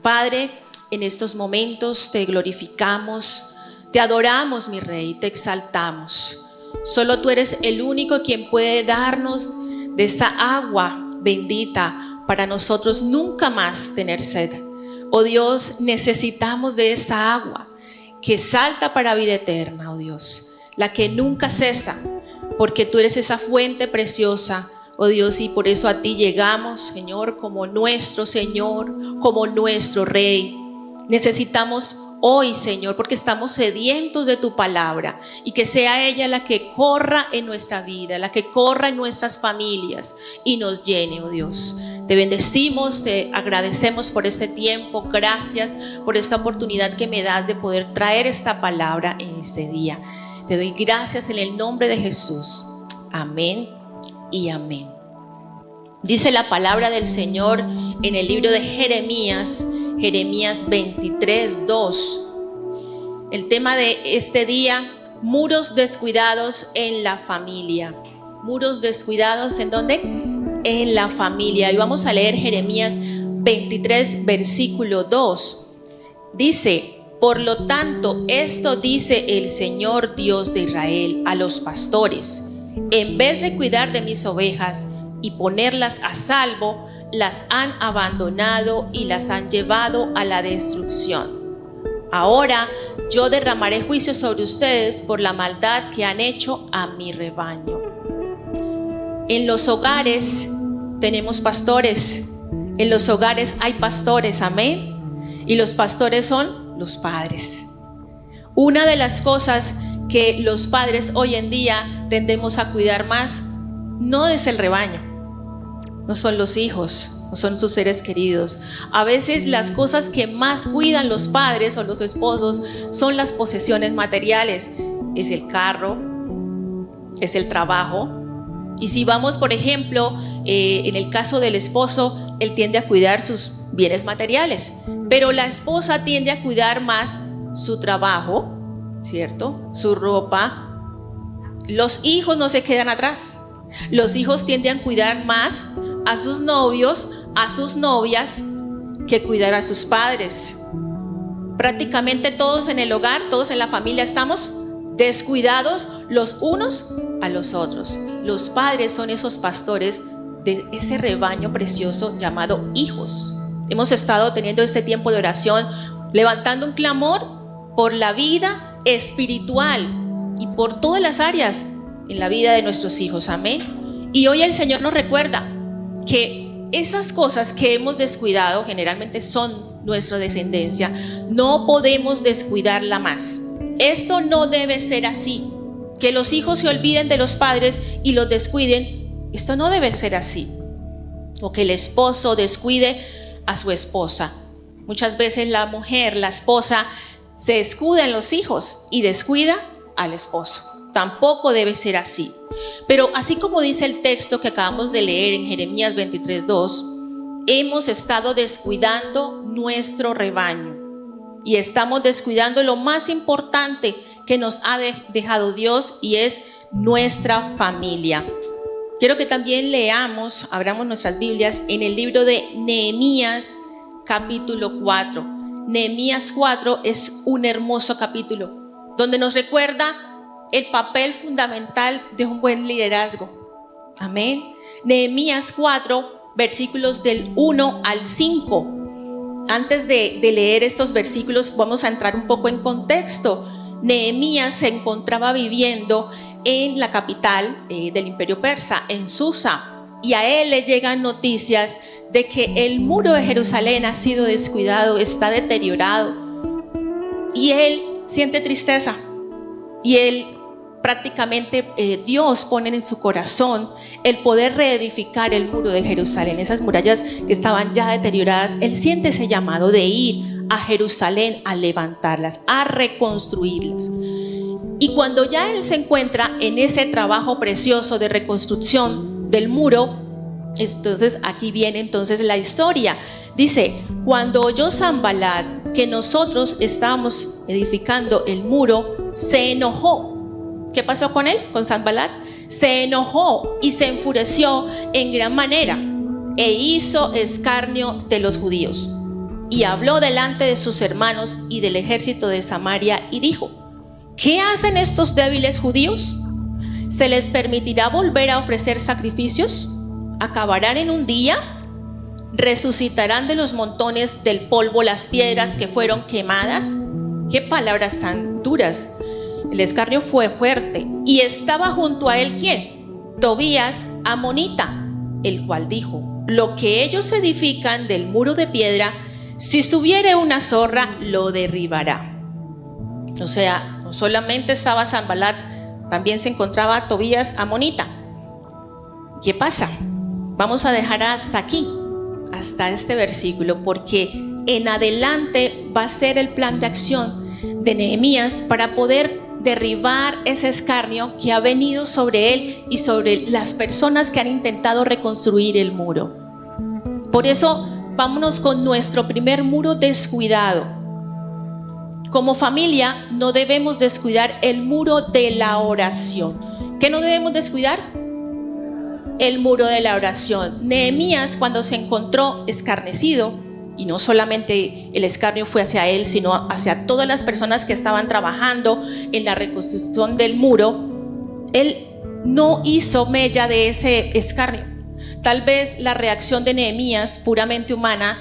Padre, en estos momentos te glorificamos, te adoramos, mi Rey, te exaltamos. Solo tú eres el único quien puede darnos de esa agua bendita para nosotros nunca más tener sed. Oh Dios, necesitamos de esa agua que salta para vida eterna, oh Dios, la que nunca cesa, porque tú eres esa fuente preciosa, oh Dios, y por eso a ti llegamos, Señor, como nuestro Señor, como nuestro Rey. Necesitamos hoy, Señor, porque estamos sedientos de tu palabra, y que sea ella la que corra en nuestra vida, la que corra en nuestras familias y nos llene, oh Dios. Te bendecimos, te agradecemos por este tiempo. Gracias por esta oportunidad que me das de poder traer esta palabra en este día. Te doy gracias en el nombre de Jesús. Amén y amén. Dice la palabra del Señor en el libro de Jeremías 23:2. El tema de este día: muros descuidados en la familia. Muros descuidados, ¿en dónde? En la familia. Y vamos a leer Jeremías 23, versículo 2. Dice: por lo tanto, esto dice el Señor Dios de Israel a los pastores: en vez de cuidar de mis ovejas y ponerlas a salvo, las han abandonado y las han llevado a la destrucción. Ahora yo derramaré juicio sobre ustedes por la maldad que han hecho a mi rebaño. En los hogares tenemos pastores. En los hogares hay pastores, amén. Y los pastores son los padres. Una de las cosas que los padres hoy en día tendemos a cuidar más no es el rebaño, no son los hijos, no son sus seres queridos. A veces las cosas que más cuidan los padres o los esposos son las posesiones materiales. Es el carro, es el trabajo. Y si vamos, por ejemplo, en el caso del esposo, él tiende a cuidar sus bienes materiales, pero la esposa tiende a cuidar más su trabajo, ¿cierto? Su ropa. Los hijos no se quedan atrás. Los hijos tienden a cuidar más a sus novios, a sus novias, que cuidar a sus padres. Prácticamente todos en el hogar, todos en la familia estamos descuidados los unos a los otros. Los padres son esos pastores de ese rebaño precioso llamado hijos. Hemos estado teniendo este tiempo de oración, levantando un clamor por la vida espiritual y por todas las áreas en la vida de nuestros hijos, amén. Y hoy el Señor nos recuerda que esas cosas que hemos descuidado generalmente son nuestra descendencia. No podemos descuidarla más. Esto no debe ser así. Que los hijos se olviden de los padres y los descuiden, esto no debe ser así. O que el esposo descuide a su esposa. Muchas veces la mujer, la esposa, se escuda en los hijos y descuida al esposo. Tampoco debe ser así. Pero así como dice el texto que acabamos de leer en Jeremías 23:2, hemos estado descuidando nuestro rebaño y estamos descuidando lo más importante que nos ha dejado Dios, y es nuestra familia. Quiero que también leamos, abramos nuestras Biblias en el libro de Nehemías capítulo 4. Nehemías 4 es un hermoso capítulo donde nos recuerda el papel fundamental de un buen liderazgo. Amén. Nehemías 4, versículos del 1 al 5. Antes de leer estos versículos, vamos a entrar un poco en contexto. Nehemías se encontraba viviendo en la capital del imperio persa, en Susa, y a él le llegan noticias de que el muro de Jerusalén ha sido descuidado, está deteriorado, y él siente tristeza, y él prácticamente Dios pone en su corazón el poder reedificar el muro de Jerusalén, esas murallas que estaban ya deterioradas. Él siente ese llamado de ir a Jerusalén a levantarlas, a reconstruirlas. Y cuando ya él se encuentra en ese trabajo precioso de reconstrucción del muro, entonces aquí viene entonces la historia. Dice: cuando oyó Sanbalat que nosotros estábamos edificando el muro, se enojó. ¿Qué pasó con él? Con Sanbalat. Se enojó y se enfureció en gran manera e hizo escarnio de los judíos. y habló delante de sus hermanos y del ejército de Samaria y dijo: ¿qué hacen estos débiles judíos? ¿Se les permitirá volver a ofrecer sacrificios? ¿Acabarán en un día? ¿Resucitarán de los montones del polvo las piedras que fueron quemadas? ¡Qué palabras tan duras! El escarnio fue fuerte, y estaba junto a él ¿quién? Tobías, amonita, el cual dijo: lo que ellos edifican del muro de piedra, si subiere una zorra, lo derribará. O sea, no solamente estaba Sanbalat, también se encontraba Tobías, amonita. ¿Qué pasa? Vamos a dejar hasta aquí, hasta este versículo, porque en adelante va a ser el plan de acción de Nehemías para poder derribar ese escarnio que ha venido sobre él y sobre las personas que han intentado reconstruir el muro. Por eso, vámonos con nuestro primer muro: descuidado. Como familia, no debemos descuidar el muro de la oración. ¿Qué no debemos descuidar? El muro de la oración. Nehemías, cuando se encontró escarnecido, y no solamente el escarnio fue hacia él, sino hacia todas las personas que estaban trabajando en la reconstrucción del muro, él no hizo mella de ese escarnio. Tal vez la reacción de Nehemías, puramente humana,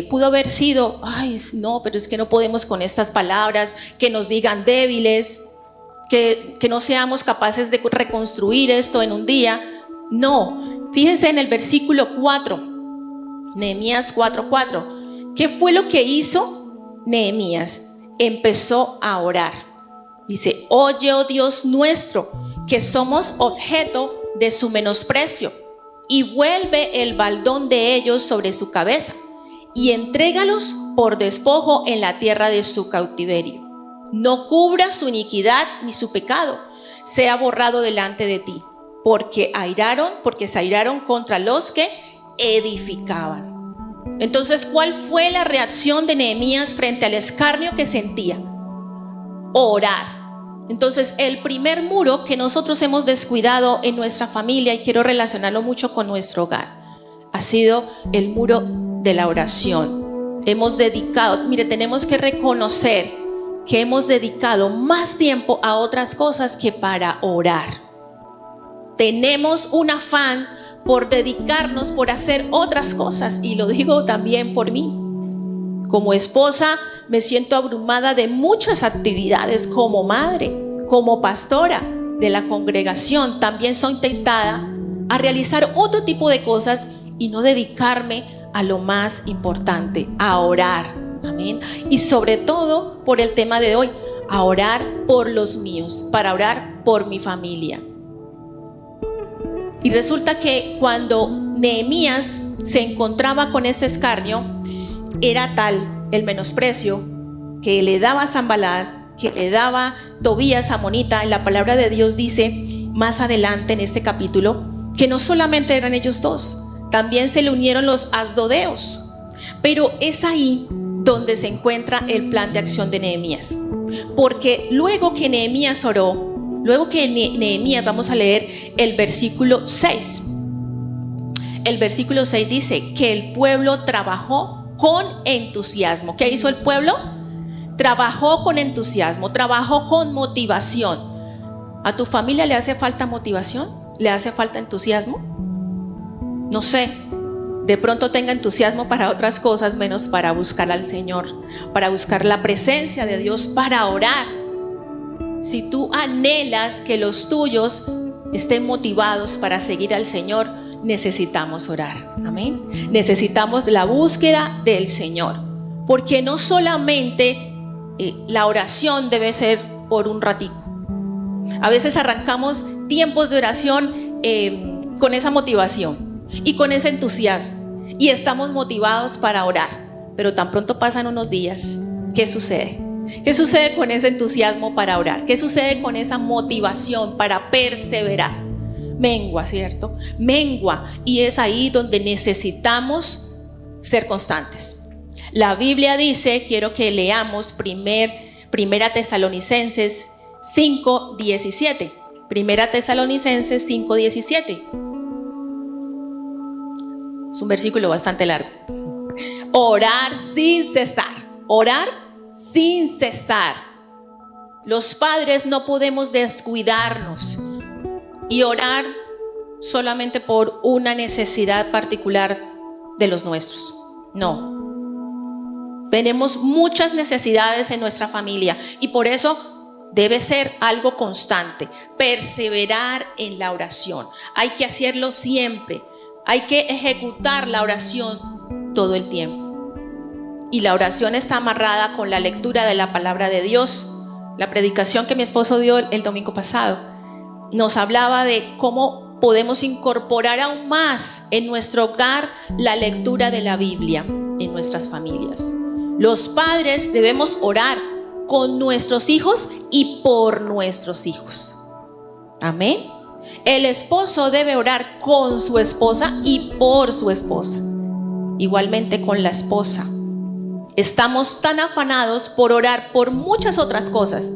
pudo haber sido: ay, no, pero es que no podemos con estas palabras, que nos digan débiles, que no seamos capaces de reconstruir esto en un día. No, fíjense en el versículo 4, Nehemías 4:4. ¿Qué fue lo que hizo Nehemías? Empezó a orar. Dice: oye, oh Dios nuestro, que somos objeto de su menosprecio, y vuelve el baldón de ellos sobre su cabeza, y entrégalos por despojo en la tierra de su cautiverio. No cubra su iniquidad ni su pecado sea borrado delante de ti, porque se airaron contra los que edificaban. Entonces, ¿cuál fue la reacción de Nehemías frente al escarnio que sentía? Orar. Entonces, el primer muro que nosotros hemos descuidado en nuestra familia, y quiero relacionarlo mucho con nuestro hogar, ha sido el muro de la oración. Hemos dedicado, tenemos que reconocer que hemos dedicado más tiempo a otras cosas que para orar. Tenemos un afán por dedicarnos, por hacer otras cosas, y lo digo también por mí. Como esposa me siento abrumada de muchas actividades, como madre, como pastora de la congregación. También soy tentada a realizar otro tipo de cosas y no dedicarme a lo más importante, a orar. Amén. Y sobre todo por el tema de hoy, a orar por los míos, para orar por mi familia. Y resulta que cuando Nehemías se encontraba con este escarnio, era tal el menosprecio que le daba Sanbalat, que le daba Tobías, amonita. En la palabra de Dios dice más adelante en este capítulo que no solamente eran ellos dos, también se le unieron los asdodeos. Pero es ahí donde se encuentra el plan de acción de Nehemías, porque luego que Nehemías oró, Nehemías, vamos a leer el versículo 6. El versículo 6 dice que el pueblo trabajó con entusiasmo. ¿Qué hizo el pueblo? Trabajó con entusiasmo, trabajó con motivación. ¿A tu familia le hace falta motivación? ¿Le hace falta entusiasmo? No sé, de pronto tenga entusiasmo para otras cosas menos para buscar al Señor, para buscar la presencia de Dios, para orar. Si tú anhelas que los tuyos estén motivados para seguir al Señor, necesitamos orar. Amén. Necesitamos la búsqueda del Señor, porque no solamente la oración debe ser por un ratito. A veces arrancamos tiempos de oración con esa motivación y con ese entusiasmo, y estamos motivados para orar, pero tan pronto pasan unos días, ¿qué sucede? ¿Qué sucede con ese entusiasmo para orar? ¿Qué sucede con esa motivación para perseverar? Mengua, ¿cierto? Mengua, y es ahí donde necesitamos ser constantes. La Biblia dice, quiero que leamos Primera Tesalonicenses 5:17. Primera Tesalonicenses 5:17. Es un versículo bastante largo. orar sin cesar. Orar sin cesar. Los padres no podemos descuidarnos y orar solamente por una necesidad particular de los nuestros. No. Tenemos muchas necesidades en nuestra familia y por eso debe ser algo constante. Perseverar en la oración. Hay que hacerlo siempre. Hay que ejecutar la oración todo el tiempo. Y la oración está amarrada con la lectura de la palabra de Dios. La predicación que mi esposo dio el domingo pasado nos hablaba de cómo podemos incorporar aún más en nuestro hogar la lectura de la Biblia en nuestras familias. Los padres debemos orar con nuestros hijos y por nuestros hijos. Amén. El esposo debe orar con su esposa y por su esposa. Igualmente con la esposa. Estamos tan afanados por orar por muchas otras cosas.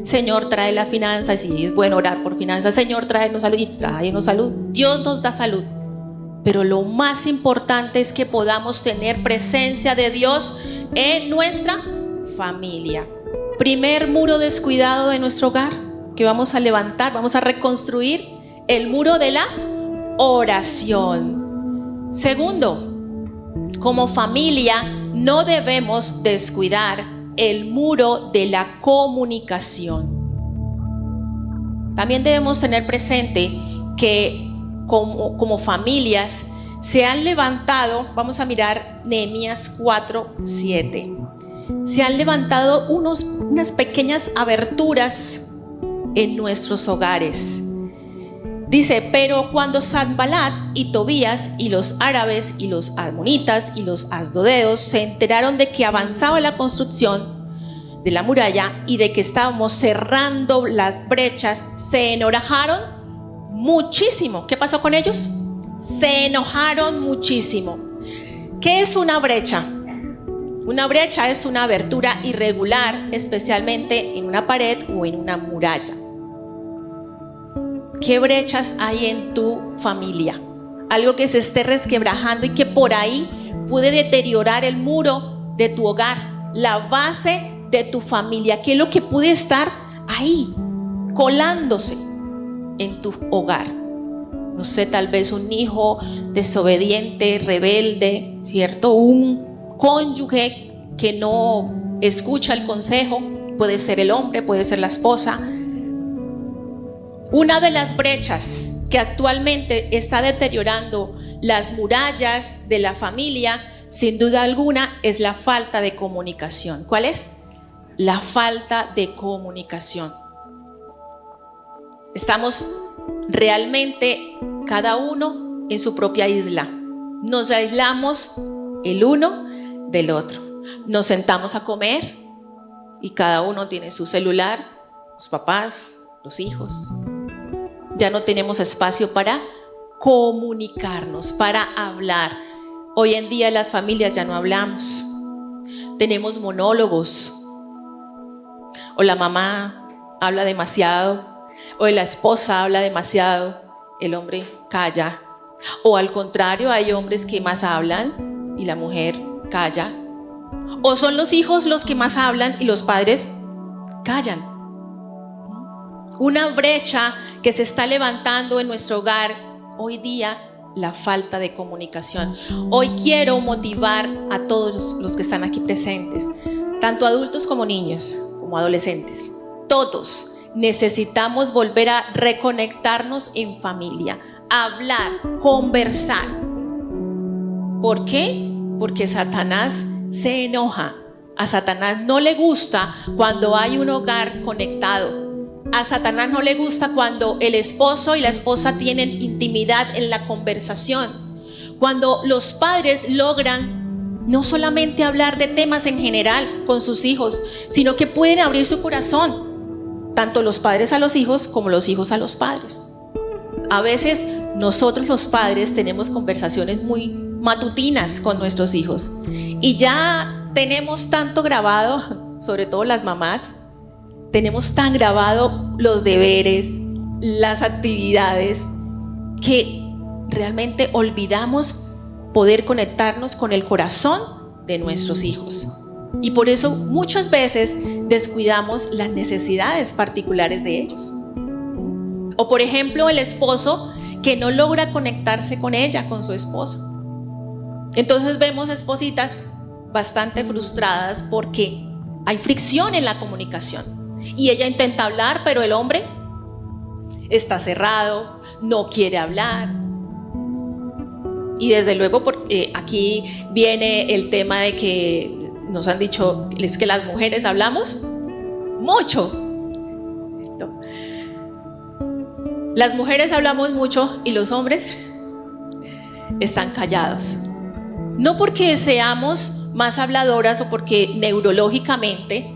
Señor, trae la finanza, y sí, es bueno orar por finanzas. Señor, tráenos salud, y tráenos salud. Dios nos da salud. Pero lo más importante es que podamos tener presencia de Dios en nuestra familia. Primer muro descuidado de nuestro hogar que vamos a levantar, vamos a reconstruir el muro de la oración. Segundo, como familia no debemos descuidar el muro de la comunicación. También debemos tener presente que como familias se han levantado, vamos a mirar Nehemías 4:7. Se han levantado unas pequeñas aberturas en nuestros hogares. Dice, pero cuando Sanbalat y Tobías y los árabes y los amonitas y los asdodeos se enteraron de que avanzaba la construcción de la muralla y de que estábamos cerrando las brechas, se enojaron muchísimo. ¿Qué pasó con ellos? Se enojaron muchísimo. ¿Qué es una brecha? Una brecha es una abertura irregular, especialmente en una pared o en una muralla. ¿Qué brechas hay en tu familia? Algo que se esté resquebrajando y que por ahí puede deteriorar el muro de tu hogar, la base de tu familia. ¿Qué es lo que puede estar ahí, colándose en tu hogar? No sé, tal vez un hijo desobediente, rebelde, ¿cierto? Un cónyuge que no escucha el consejo, puede ser el hombre, puede ser la esposa. Una de las brechas que actualmente está deteriorando las murallas de la familia, sin duda alguna, es la falta de comunicación. ¿Cuál es? La falta de comunicación. Estamos realmente cada uno en su propia isla. Nos aislamos el uno del otro. Nos sentamos a comer y cada uno tiene su celular, los papás, los hijos. Ya no tenemos espacio para comunicarnos, para hablar. Hoy en día las familias ya no hablamos. Tenemos monólogos. O la mamá habla demasiado, o la esposa habla demasiado, el hombre calla. O al contrario, hay hombres que más hablan y la mujer calla. O son los hijos los que más hablan y los padres callan. Una brecha que se está levantando en nuestro hogar hoy día, la falta de comunicación. Hoy quiero motivar a todos los que están aquí presentes, tanto adultos como niños, como adolescentes. Todos necesitamos volver a reconectarnos en familia, hablar, conversar. ¿Por qué? Porque Satanás se enoja. A Satanás no le gusta cuando hay un hogar conectado. A Satanás no le gusta cuando el esposo y la esposa tienen intimidad en la conversación. Cuando los padres logran no solamente hablar de temas en general con sus hijos, sino que pueden abrir su corazón, tanto los padres a los hijos como los hijos a los padres. A veces nosotros los padres tenemos conversaciones muy matutinas con nuestros hijos y ya tenemos tanto grabado, sobre todo las mamás, tenemos tan grabado los deberes, las actividades, que realmente olvidamos poder conectarnos con el corazón de nuestros hijos. Y por eso muchas veces descuidamos las necesidades particulares de ellos. O por ejemplo, el esposo que no logra conectarse con ella, con su esposa. Entonces vemos espositas bastante frustradas porque hay fricción en la comunicación. Y ella intenta hablar, pero el hombre está cerrado, no quiere hablar. Y desde luego porque aquí viene el tema de que nos han dicho es que las mujeres hablamos mucho. ¿No? Las mujeres hablamos mucho y los hombres están callados. No porque seamos más habladoras o porque neurológicamente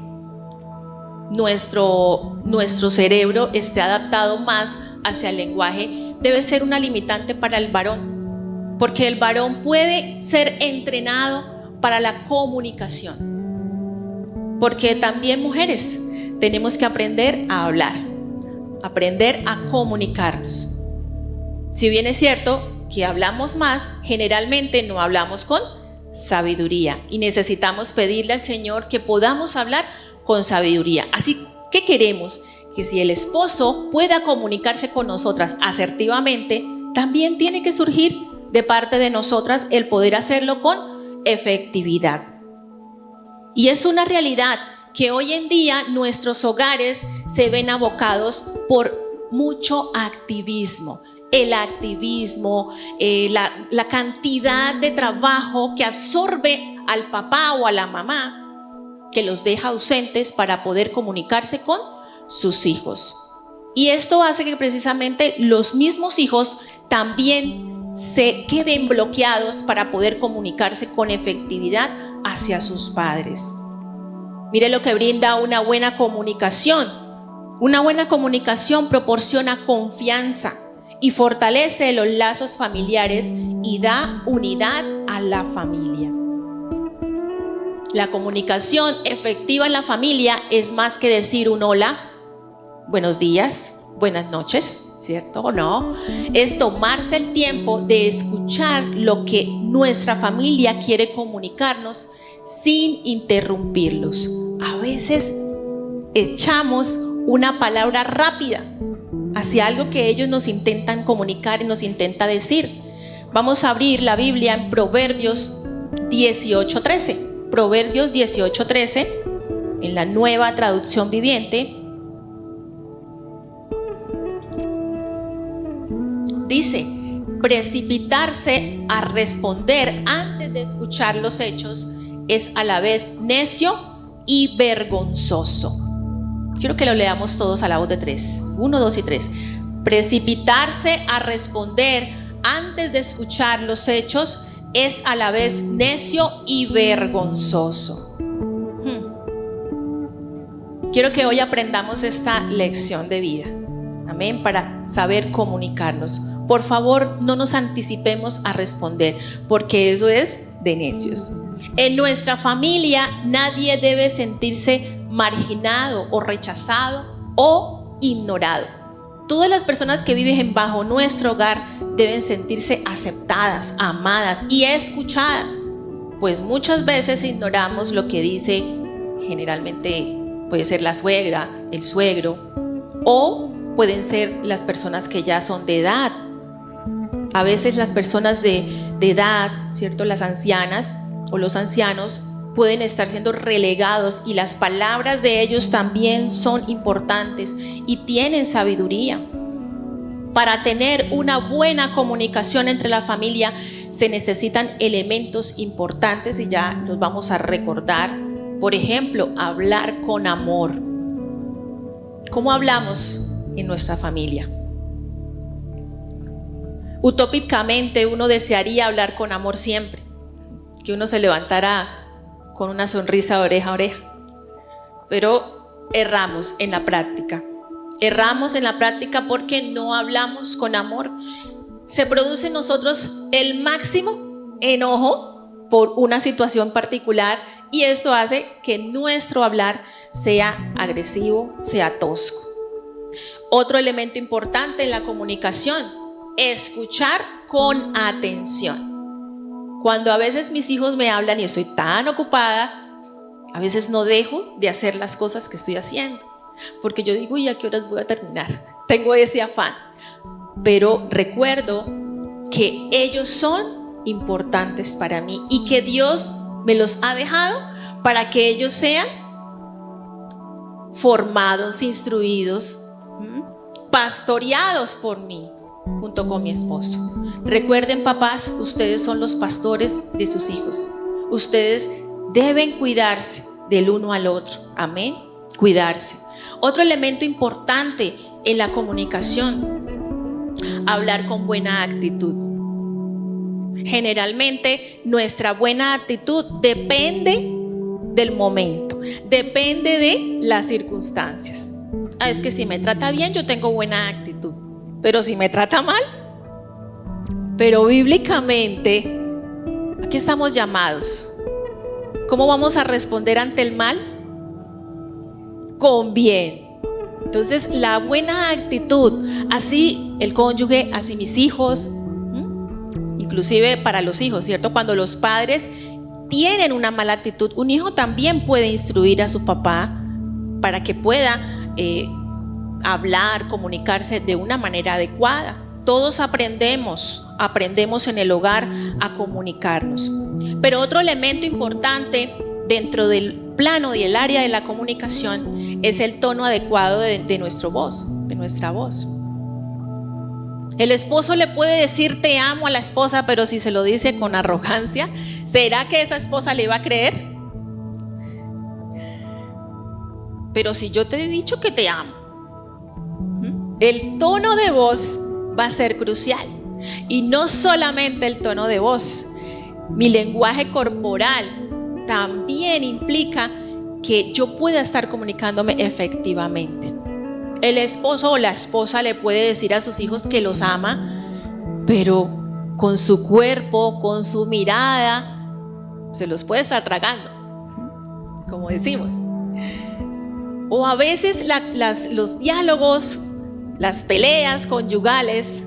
nuestro cerebro esté adaptado más hacia el lenguaje, debe ser una limitante para el varón, porque el varón puede ser entrenado para la comunicación, porque también mujeres tenemos que aprender a hablar, aprender a comunicarnos. Si bien es cierto que hablamos más, generalmente no hablamos con sabiduría y necesitamos pedirle al Señor que podamos hablar con sabiduría. Así que queremos que si el esposo pueda comunicarse con nosotras asertivamente, también tiene que surgir de parte de nosotras el poder hacerlo con efectividad. Y es una realidad que hoy en día nuestros hogares se ven abocados por mucho activismo. El activismo, la cantidad de trabajo que absorbe al papá o a la mamá, que los deja ausentes para poder comunicarse con sus hijos. Y esto hace que precisamente los mismos hijos también se queden bloqueados para poder comunicarse con efectividad hacia sus padres. Mire lo que brinda una buena comunicación. Una buena comunicación proporciona confianza y fortalece los lazos familiares y da unidad a la familia. La comunicación efectiva en la familia es más que decir un hola, buenos días, buenas noches, ¿cierto o no? Es tomarse el tiempo de escuchar lo que nuestra familia quiere comunicarnos sin interrumpirlos. A veces echamos una palabra rápida hacia algo que ellos nos intentan comunicar y nos intenta decir. Vamos a abrir la Biblia en Proverbios 18:13. Proverbios 18:13, en la Nueva Traducción Viviente, dice: precipitarse a responder antes de escuchar los hechos es a la vez necio y vergonzoso. Quiero que lo leamos todos a la voz de 3. 1, 2 y 3. Precipitarse a responder antes de escuchar los hechos es a la vez necio y vergonzoso. Quiero que hoy aprendamos esta lección de vida. Amén, para saber comunicarnos. Por favor, no nos anticipemos a responder, porque eso es de necios. En nuestra familia nadie debe sentirse marginado o rechazado o ignorado. Todas las personas que viven bajo nuestro hogar deben sentirse aceptadas, amadas y escuchadas, pues muchas veces ignoramos lo que dice, generalmente puede ser la suegra, el suegro, o pueden ser las personas que ya son de edad. A veces las personas de edad, ¿cierto? Las ancianas o los ancianos pueden estar siendo relegados y las palabras de ellos también son importantes y tienen sabiduría. Para tener una buena comunicación entre la familia se necesitan elementos importantes y ya los vamos a recordar. Por ejemplo, hablar con amor. ¿Cómo hablamos en nuestra familia? Utópicamente uno desearía hablar con amor siempre, que uno se levantara con una sonrisa de oreja a oreja, pero erramos en la práctica. Erramos en la práctica porque no hablamos con amor. Se produce en nosotros el máximo enojo por una situación particular y esto hace que nuestro hablar sea agresivo, sea tosco. Otro elemento importante en la comunicación: escuchar con atención. Cuando a veces mis hijos me hablan y estoy tan ocupada, a veces no dejo de hacer las cosas que estoy haciendo, porque yo digo, ¿y a qué horas voy a terminar? Tengo ese afán. Pero recuerdo que ellos son importantes para mí y que Dios me los ha dejado para que ellos sean formados, instruidos, pastoreados por mí, junto con mi esposo. Recuerden, papás, ustedes son los pastores de sus hijos. Ustedes deben cuidarse del uno al otro. Amén. Cuidarse. Otro elemento importante en la comunicación: hablar con buena actitud. Generalmente nuestra buena actitud depende del momento, depende de las circunstancias. Es que si me trata bien, yo tengo buena actitud, pero si me trata mal. Pero bíblicamente, ¿a qué estamos llamados? ¿Cómo vamos a responder ante el mal? Con bien. Entonces, la buena actitud, así el cónyuge, así mis hijos, inclusive para los hijos, ¿cierto? Cuando los padres tienen una mala actitud, un hijo también puede instruir a su papá para que pueda hablar, comunicarse de una manera adecuada. Todos aprendemos en el hogar a comunicarnos. Pero otro elemento importante dentro del plano y el área de la comunicación es el tono adecuado de nuestra voz. El esposo le puede decir te amo a la esposa, pero si se lo dice con arrogancia, ¿será que esa esposa le va a creer? Pero si yo te he dicho que te amo, el tono de voz va a ser crucial. Y no solamente el tono de voz, mi lenguaje corporal también implica que yo pueda estar comunicándome efectivamente. El esposo o la esposa le puede decir a sus hijos que los ama, pero con su cuerpo, con su mirada, se los puede estar tragando, como decimos. O a veces los diálogos, las peleas conyugales,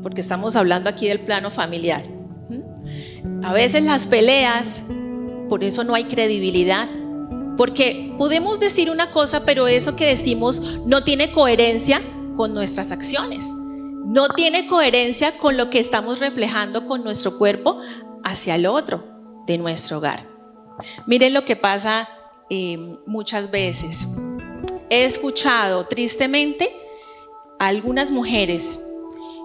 porque estamos hablando aquí del plano familiar, a veces las peleas, por eso no hay credibilidad, porque podemos decir una cosa, pero eso que decimos no tiene coherencia con nuestras acciones, no tiene coherencia con lo que estamos reflejando con nuestro cuerpo hacia el otro de nuestro hogar. Miren lo que pasa muchas veces. He escuchado tristemente a algunas mujeres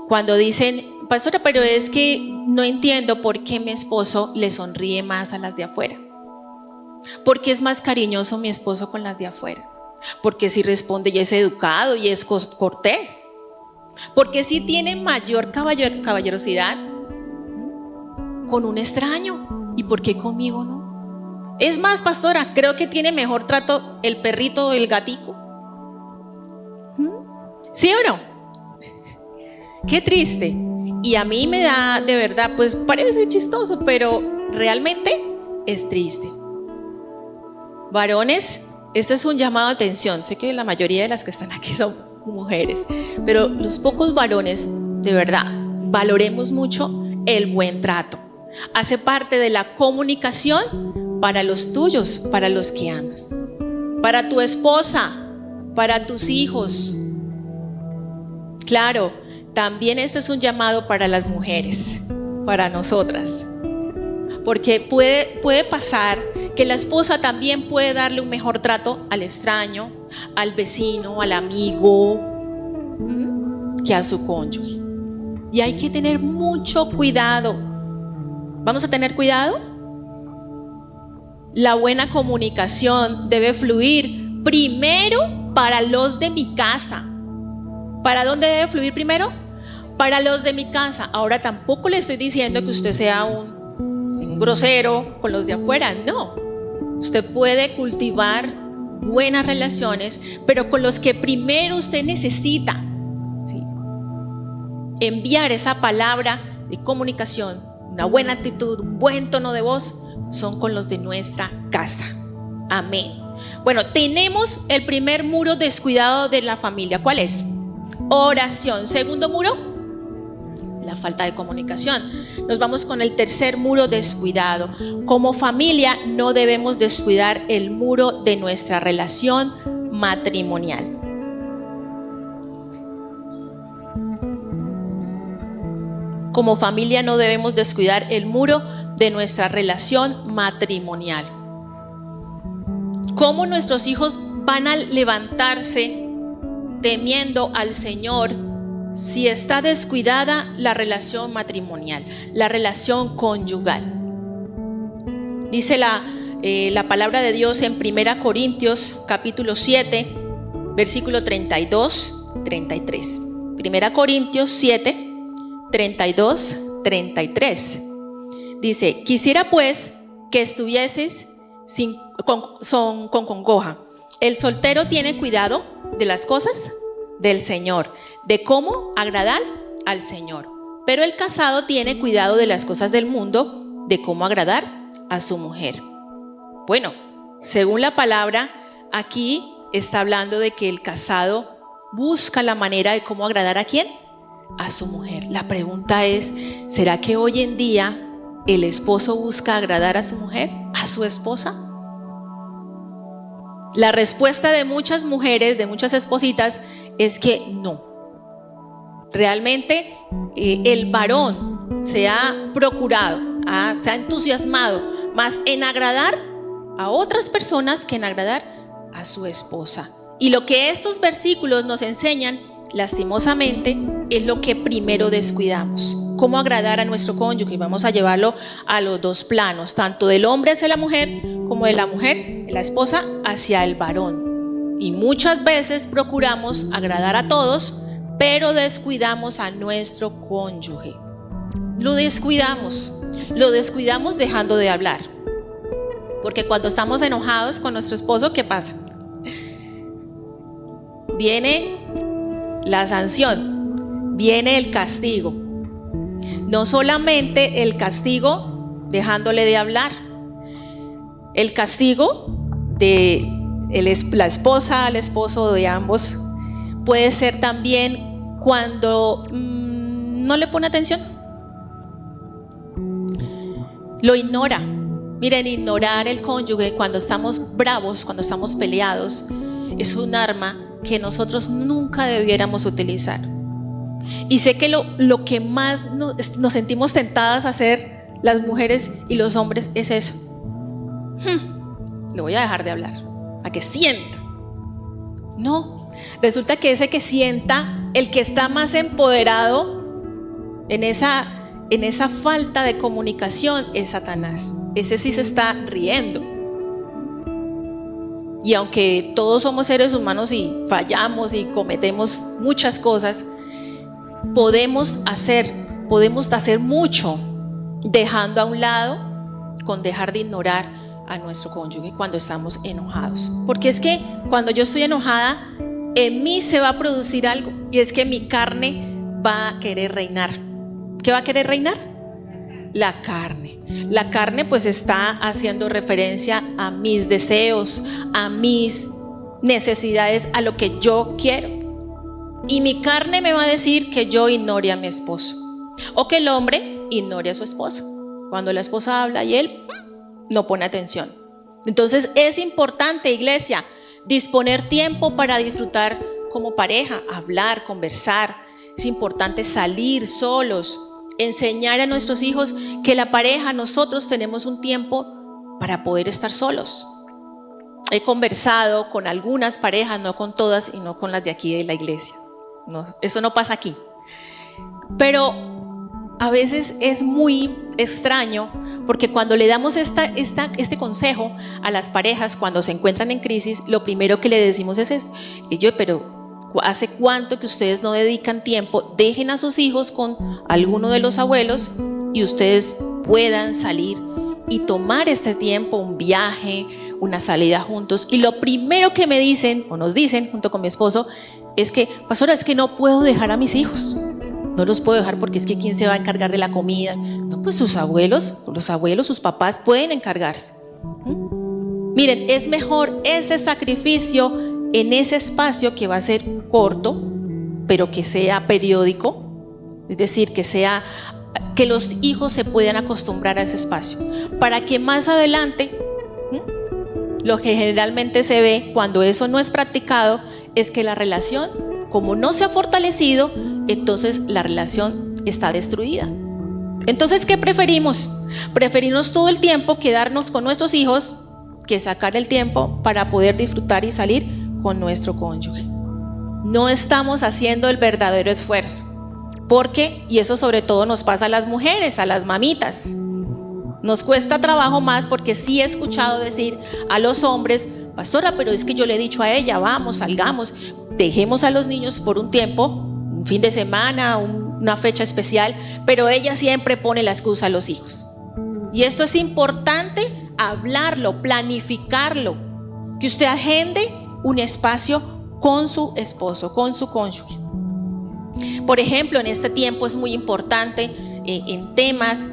cuando dicen, pastora, pero es que no entiendo por qué mi esposo le sonríe más a las de afuera. ¿Por qué es más cariñoso mi esposo con las de afuera? Porque si responde y es educado y es cortés. Porque si tiene mayor caballerosidad con un extraño. ¿Y por qué conmigo no? Es más, pastora, creo que tiene mejor trato el perrito o el gatico. ¿Sí o no? Qué triste. Y a mí me da, de verdad, pues parece chistoso, pero realmente es triste. Varones, esto es un llamado de atención. Sé que la mayoría de las que están aquí son mujeres, pero los pocos varones, de verdad, valoremos mucho el buen trato. Hace parte de la comunicación para los tuyos, para los que amas, para tu esposa, para tus hijos. Claro, también esto es un llamado para las mujeres, para nosotras. Porque puede pasar que la esposa también puede darle un mejor trato al extraño, al vecino, al amigo, que a su cónyuge. Y hay que tener mucho cuidado. ¿Vamos a tener cuidado? La buena comunicación debe fluir primero para los de mi casa. ¿Para dónde debe fluir primero? Para los de mi casa. Ahora tampoco le estoy diciendo que usted sea un grosero con los de afuera, no. Usted puede cultivar buenas relaciones, pero con los que primero usted necesita, ¿sí?, enviar esa palabra de comunicación, una buena actitud, un buen tono de voz, son con los de nuestra casa. Amén. Bueno, tenemos el primer muro descuidado de la familia. ¿Cuál es? Oración. Segundo muro, la falta de comunicación. Nos vamos con el tercer muro: descuidado. Como familia no debemos descuidar el muro de nuestra relación matrimonial. Como familia no debemos descuidar el muro de nuestra relación matrimonial. ¿Cómo nuestros hijos van a levantarse temiendo al Señor si está descuidada la relación matrimonial, la relación conyugal? Dice la palabra de Dios en 1 Corintios capítulo 7, versículo 32-33. 1 Corintios 7, 32-33. Dice: quisiera pues que estuvieses con congoja. El soltero tiene cuidado de las cosas del Señor, de cómo agradar al Señor. Pero el casado tiene cuidado de las cosas del mundo, de cómo agradar a su mujer. Bueno, según la palabra, aquí está hablando de que el casado busca la manera de cómo agradar ¿a quién? A su mujer. La pregunta es: ¿será que hoy en día el esposo busca agradar a su mujer, a su esposa? La respuesta de muchas mujeres, de muchas espositas, es que no. Realmente el varón se ha procurado, se ha entusiasmado más en agradar a otras personas que en agradar a su esposa. Y lo que estos versículos nos enseñan, lastimosamente, es lo que primero descuidamos: cómo agradar a nuestro cónyuge. Y vamos a llevarlo a los dos planos, tanto del hombre hacia la mujer como de la mujer, de la esposa, hacia el varón. Y muchas veces procuramos agradar a todos, pero descuidamos a nuestro cónyuge. Lo descuidamos dejando de hablar. Porque cuando estamos enojados con nuestro esposo, ¿qué pasa? Viene la sanción, viene el castigo. No solamente el castigo dejándole de hablar, el castigo de la esposa al esposo, de ambos, puede ser también cuando no le pone atención, lo ignora. Miren, ignorar el cónyuge cuando estamos bravos, cuando estamos peleados, es un arma que nosotros nunca debiéramos utilizar. Y sé que lo que más nos sentimos tentadas a hacer las mujeres y los hombres es eso. Le voy a dejar de hablar, a que sienta. No, resulta que ese que sienta, el que está más empoderado en esa falta de comunicación, es Satanás. Ese sí se está riendo. Y aunque todos somos seres humanos y fallamos y cometemos muchas cosas, podemos hacer mucho dejando a un lado, con dejar de ignorar a nuestro cónyuge cuando estamos enojados. Porque es que cuando yo estoy enojada, en mí se va a producir algo, y es que mi carne va a querer reinar. ¿Qué va a querer reinar? La carne. La carne pues está haciendo referencia a mis deseos, a mis necesidades, a lo que yo quiero. Y mi carne me va a decir que yo ignore a mi esposo, o que el hombre ignore a su esposa cuando la esposa habla y él no pone atención. Entonces es importante, iglesia, disponer tiempo para disfrutar como pareja, hablar, conversar. Es importante salir solos, enseñar a nuestros hijos que la pareja, nosotros tenemos un tiempo para poder estar solos. He conversado con algunas parejas, no con todas y no con las de aquí de la iglesia. No, eso no pasa aquí. Pero a veces es muy extraño, porque cuando le damos este consejo a las parejas cuando se encuentran en crisis, lo primero que le decimos es esto: pero ¿hace cuánto que ustedes no dedican tiempo? Dejen a sus hijos con alguno de los abuelos y ustedes puedan salir y tomar este tiempo, un viaje, una salida juntos. Y lo primero que me dicen, o nos dicen junto con mi esposo, es que: pastora, es que no puedo dejar a mis hijos, no los puedo dejar porque es que ¿quién se va a encargar de la comida? No, pues sus abuelos, sus papás pueden encargarse. Miren, es mejor ese sacrificio en ese espacio que va a ser corto, pero que sea periódico, Es decir, que los hijos se puedan acostumbrar a ese espacio, para que más adelante, lo que generalmente se ve cuando eso no es practicado, es que la relación, como no se ha fortalecido, entonces la relación está destruida. Entonces, ¿qué preferimos? Preferimos todo el tiempo quedarnos con nuestros hijos que sacar el tiempo para poder disfrutar y salir con nuestro cónyuge. No estamos haciendo el verdadero esfuerzo, porque, y eso sobre todo nos pasa a las mujeres, a las mamitas, nos cuesta trabajo más, porque sí he escuchado decir a los hombres: pastora, pero es que yo le he dicho a ella, vamos, salgamos, dejemos a los niños por un tiempo, un fin de semana, una fecha especial, pero ella siempre pone la excusa a los hijos. Y esto es importante hablarlo, planificarlo, que usted agende un espacio con su esposo, con su cónyuge. Por ejemplo, en este tiempo es muy importante en temas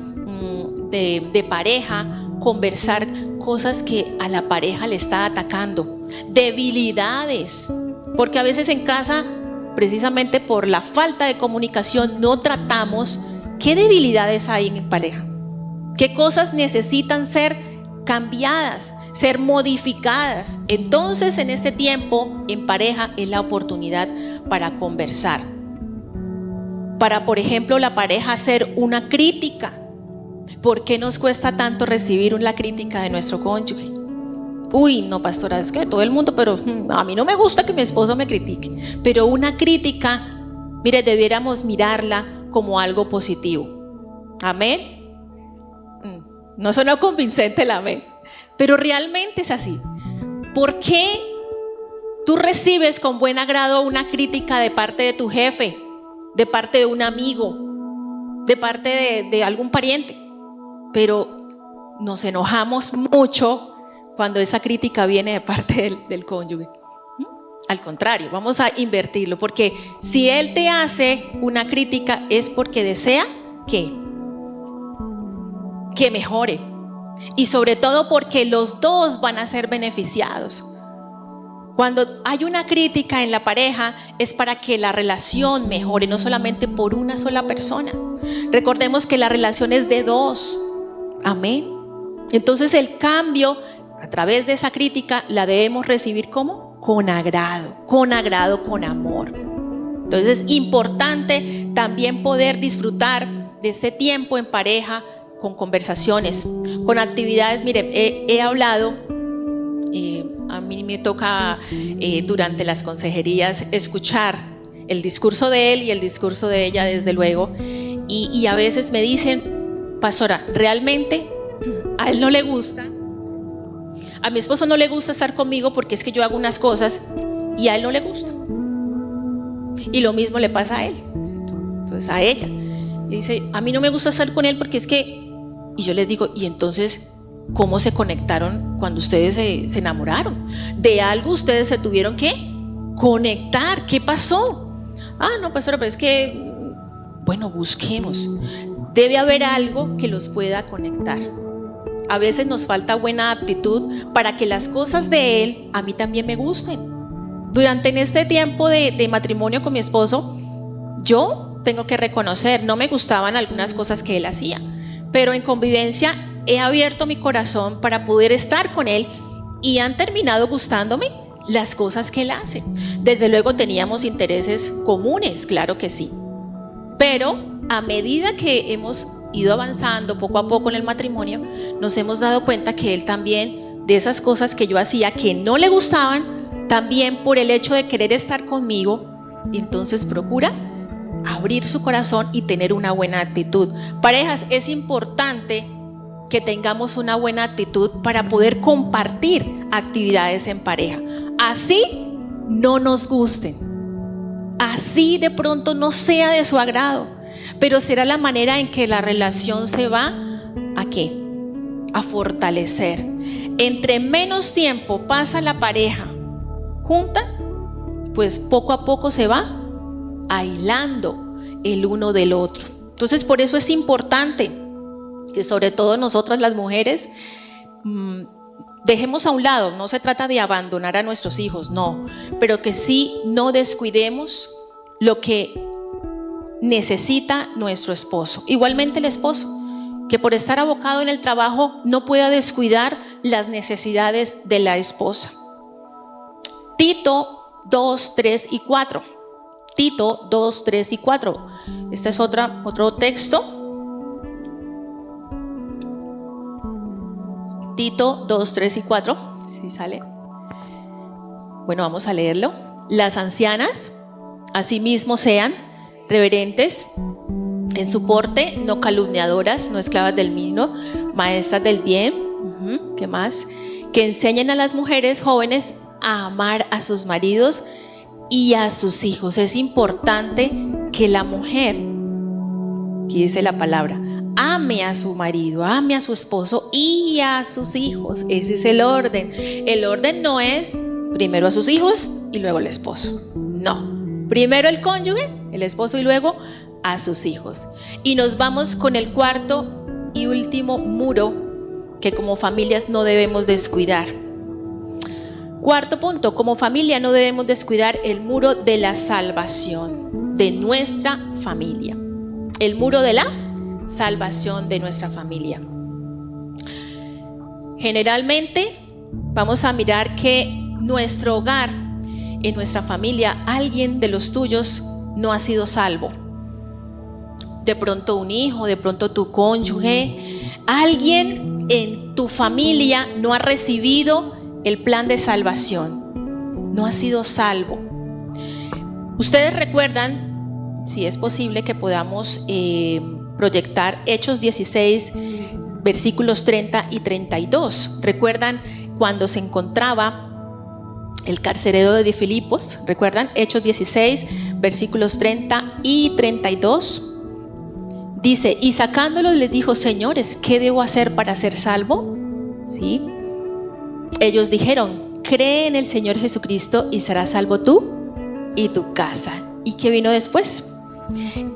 de pareja, conversar cosas que a la pareja le está atacando, debilidades, porque a veces en casa, precisamente por la falta de comunicación, no tratamos qué debilidades hay en pareja, qué cosas necesitan ser cambiadas, ser modificadas. Entonces, en este tiempo en pareja es la oportunidad para conversar, para, por ejemplo, la pareja hacer una crítica. ¿Por qué nos cuesta tanto recibir una crítica de nuestro cónyuge? Uy, no, pastora, es que todo el mundo, pero a mí no me gusta que mi esposo me critique. Pero una crítica, mire, debiéramos mirarla como algo positivo. Amén. No suena convincente el amén, pero realmente es así. ¿Por qué tú recibes con buen agrado una crítica de parte de tu jefe, de parte de un amigo, de parte de algún pariente? Pero nos enojamos mucho cuando esa crítica viene de parte del cónyuge. Al contrario, vamos a invertirlo, porque si él te hace una crítica es porque desea que mejore, y sobre todo porque los dos van a ser beneficiados. Cuando hay una crítica en la pareja es para que la relación mejore, no solamente por una sola persona. Recordemos que la relación es de dos. Amén. Entonces el cambio a través de esa crítica la debemos recibir ¿cómo? Con agrado, con amor. Entonces es importante también poder disfrutar de ese tiempo en pareja, con conversaciones, con actividades. Miren, he hablado, a mí me toca durante las consejerías escuchar el discurso de él y el discurso de ella, desde luego, y a veces me dicen: pastora, realmente a él no le gusta, a mi esposo no le gusta estar conmigo porque es que yo hago unas cosas y a él no le gusta, y lo mismo le pasa a él, entonces a ella, y dice: a mí no me gusta estar con él porque es que, y yo les digo: y entonces, ¿cómo se conectaron cuando ustedes se enamoraron? De algo ustedes se tuvieron que conectar. ¿Qué pasó? Ah, no, pastora, pero es que, bueno, busquemos. Debe haber algo que los pueda conectar. A veces nos falta buena aptitud para que las cosas de él a mí también me gusten. Durante este tiempo de matrimonio con mi esposo, yo tengo que reconocer, no me gustaban algunas cosas que él hacía, pero en convivencia he abierto mi corazón para poder estar con él, y han terminado gustándome las cosas que él hace. Desde luego teníamos intereses comunes, claro que sí, pero a medida que hemos ido avanzando poco a poco en el matrimonio, nos hemos dado cuenta que él también, de esas cosas que yo hacía que no le gustaban, también por el hecho de querer estar conmigo, entonces procura abrir su corazón y tener una buena actitud. Parejas, es importante que tengamos una buena actitud para poder compartir actividades en pareja. Así no nos gusten, así de pronto no sea de su agrado, pero será la manera en que la relación se va ¿a qué? A fortalecer. Entre menos tiempo pasa la pareja junta, pues poco a poco se va aislando el uno del otro. Entonces, por eso es importante que sobre todo nosotras las mujeres dejemos a un lado, no se trata de abandonar a nuestros hijos, no, pero que sí no descuidemos lo que necesita nuestro esposo. Igualmente el esposo, que por estar abocado en el trabajo no pueda descuidar las necesidades de la esposa. Tito 2, 3 y 4. Tito 2, 3 y 4. Este es otro texto. Tito 2, 3 y 4. ¿Sí sale? Bueno, vamos a leerlo. Las ancianas, asimismo, sean reverentes en su porte, no calumniadoras, no esclavas del vino, maestras del bien. ¿Qué más? Que enseñen a las mujeres jóvenes a amar a sus maridos y a sus hijos. Es importante que la mujer, aquí dice la palabra, ame a su marido, ame a su esposo y a sus hijos. Ese es el orden. El orden no es primero a sus hijos y luego el esposo. No, primero el cónyuge, el esposo, y luego a sus hijos. Y nos vamos con el cuarto y último muro que como familias no debemos descuidar. Cuarto punto, como familia no debemos descuidar el muro de la salvación de nuestra familia. El muro de la salvación de nuestra familia. Generalmente vamos a mirar que nuestro hogar, en nuestra familia, alguien de los tuyos no ha sido salvo. De pronto un hijo, de pronto tu cónyuge, alguien en tu familia no ha recibido el plan de salvación, no ha sido salvo. Ustedes recuerdan, si es posible que podamos proyectar Hechos 16, versículos 30 y 32. ¿Recuerdan cuando se encontraba el carcelero de Filipos? ¿Recuerdan? Hechos 16, versículos 30 y 32. Dice, y sacándolos les dijo, señores, ¿qué debo hacer para ser salvo? ¿Sí? Ellos dijeron, cree en el Señor Jesucristo y serás salvo tú y tu casa. ¿Y qué vino después?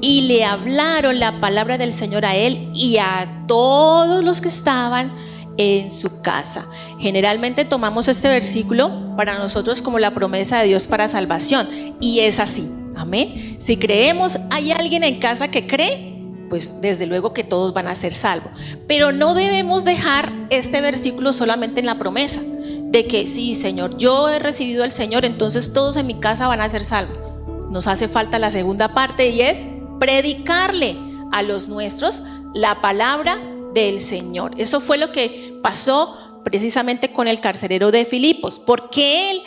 Y le hablaron la palabra del Señor a él y a todos los que estaban en su casa. Generalmente tomamos este versículo para nosotros como la promesa de Dios para salvación, y es así, amén. Si creemos, hay alguien en casa que cree, pues desde luego que todos van a ser salvos. Pero no debemos dejar este versículo solamente en la promesa de que sí, Señor, yo he recibido al Señor, entonces todos en mi casa van a ser salvos. Nos hace falta la segunda parte, y es predicarle a los nuestros la palabra del Señor. Eso fue lo que pasó precisamente con el carcelero de Filipos, porque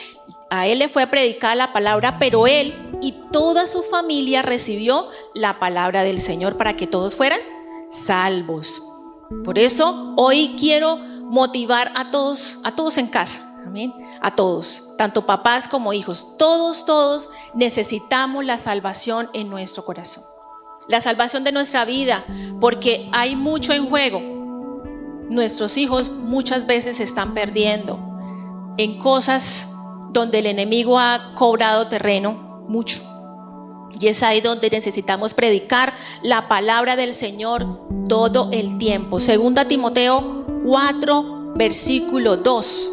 a él le fue a predicar la palabra, pero él y toda su familia recibió la palabra del Señor para que todos fueran salvos. Por eso hoy quiero motivar a todos en casa, amén, a todos, tanto papás como hijos, todos necesitamos la salvación en nuestro corazón, la salvación de nuestra vida, porque hay mucho en juego. Nuestros hijos muchas veces se están perdiendo en cosas donde el enemigo ha cobrado terreno mucho, y es ahí donde necesitamos predicar la palabra del Señor todo el tiempo. Segunda Timoteo 4, versículo 2.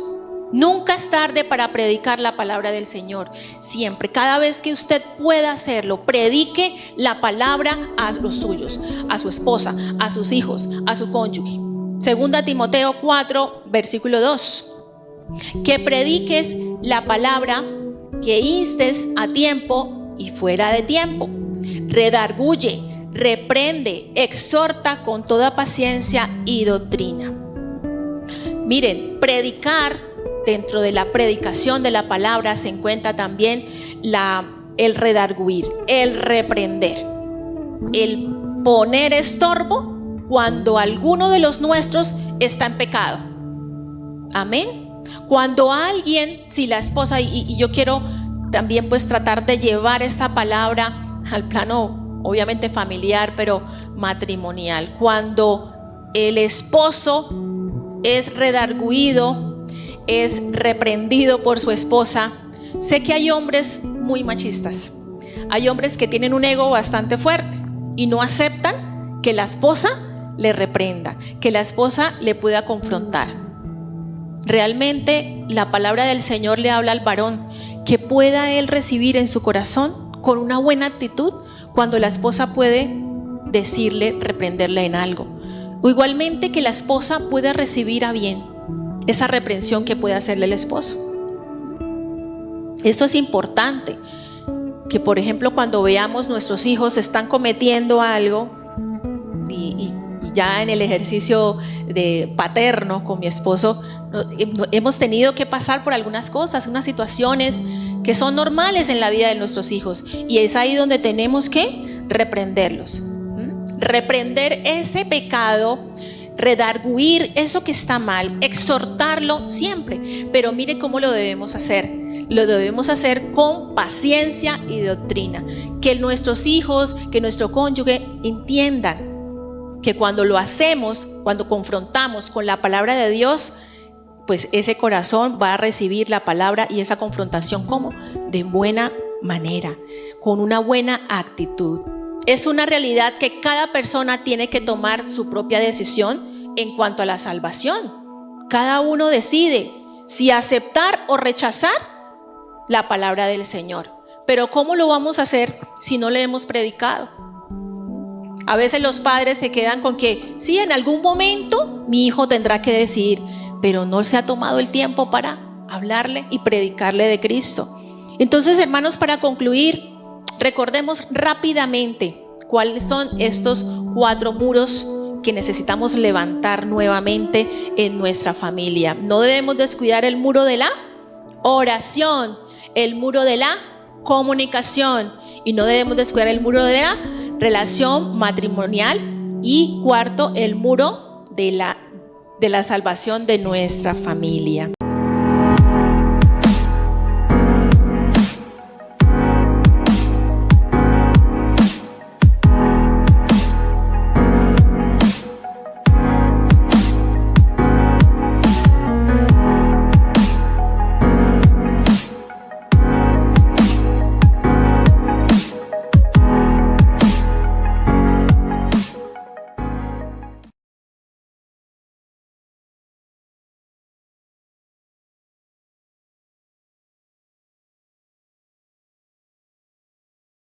Nunca es tarde para predicar la palabra del Señor. Siempre, cada vez que usted pueda hacerlo, predique la palabra a los suyos, a su esposa, a sus hijos, a su cónyuge. Segunda Timoteo 4, versículo 2. Que prediques la palabra, que instes a tiempo y fuera de tiempo. Redarguye, reprende, exhorta con toda paciencia y doctrina. Miren, predicar, dentro de la predicación de la palabra se encuentra también el redarguir, el reprender, el poner estorbo cuando alguno de los nuestros está en pecado. Amén. Cuando alguien, si la esposa, y yo quiero también pues tratar de llevar esta palabra al plano obviamente familiar, pero matrimonial, cuando el esposo es redarguido, es reprendido por su esposa. Sé que hay hombres muy machistas, hay hombres que tienen un ego bastante fuerte y no aceptan que la esposa le reprenda, que la esposa le pueda confrontar. Realmente la palabra del Señor le habla al varón que pueda él recibir en su corazón con una buena actitud cuando la esposa puede decirle, reprenderle en algo. O igualmente que la esposa pueda recibir a bien esa reprensión que puede hacerle el esposo. Esto es importante, que por ejemplo cuando veamos nuestros hijos están cometiendo algo y ya en el ejercicio de paterno con mi esposo hemos tenido que pasar por algunas cosas, unas situaciones que son normales en la vida de nuestros hijos, y es ahí donde tenemos que reprenderlos, reprender ese pecado, redarguir eso que está mal, exhortarlo siempre. Pero mire cómo lo debemos hacer. Lo debemos hacer con paciencia y doctrina. Que nuestros hijos, que nuestro cónyuge entiendan que cuando lo hacemos, cuando confrontamos con la palabra de Dios, pues ese corazón va a recibir la palabra y esa confrontación como de buena manera, con una buena actitud. Es una realidad que cada persona tiene que tomar su propia decisión en cuanto a la salvación. Cada uno decide si aceptar o rechazar la palabra del Señor. Pero ¿cómo lo vamos a hacer si no le hemos predicado? A veces los padres se quedan con que sí, en algún momento mi hijo tendrá que decidir, pero no se ha tomado el tiempo para hablarle y predicarle de Cristo. Entonces, hermanos, para concluir, recordemos rápidamente cuáles son estos 4 muros que necesitamos levantar nuevamente en nuestra familia. No debemos descuidar el muro de la oración, el muro de la comunicación, y no debemos descuidar el muro de la relación matrimonial, y 4, el muro de la salvación de nuestra familia.